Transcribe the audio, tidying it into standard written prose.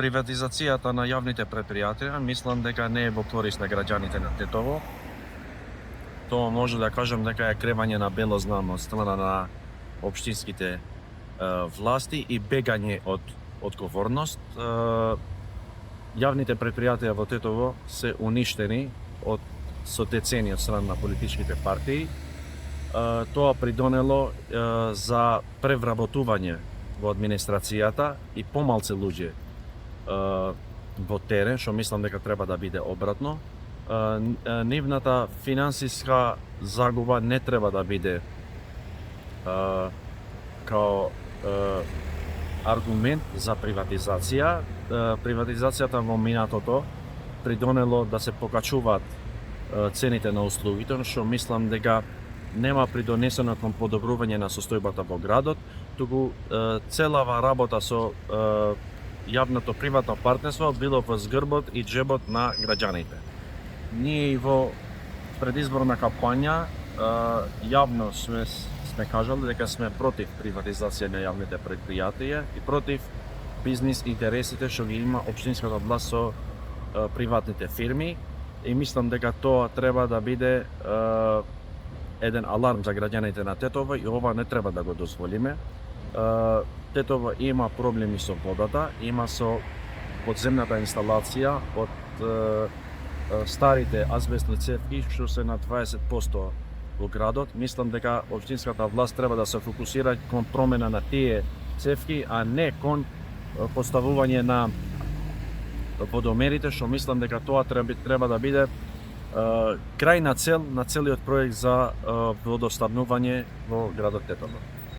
приватизацијата на јавните претпријатија, мислам дека не е во корист на граѓаните на Тетово. Тоа може да кажам дека е кревање на бело знаме од страна на општинските власти и бегање од одговорност. Јавните претпријатија во Тетово се уништени со децени од страна на политичките партии. Тоа придонело за превработување во администрацијата и помалце луѓе во терен, што мислам дека треба да биде обратно. Нивната финансиска загуба не треба да биде као аргумент за приватизација. Приватизацијата во минатото придонело да се покачуваат цените на услугите, што мислам дека нема придонесено кон подобрување на состојбата во градот, туку целава работа со јавното приватно партнерство било во згрбот и џебот на граѓаните. Ние и во предизборна кампања јавно сме кажали дека сме против приватизација на јавните претпријатија и против бизнис интересите што ги има општинската власт со приватните фирми, и мислам дека тоа треба да биде еден аларм за граѓаните на Тетово и ова не треба да го дозволиме. Тетово има проблеми со водата, има со подземната инсталација од старите азбестни цевки што се на 20% во градот. Мислам дека општинската власт треба да се фокусира кон промена на тие цевки, а не кон поставување на водомерите, што мислам дека тоа треба да биде крајна цел на целиот проект за водоснабдување во градот Тетово.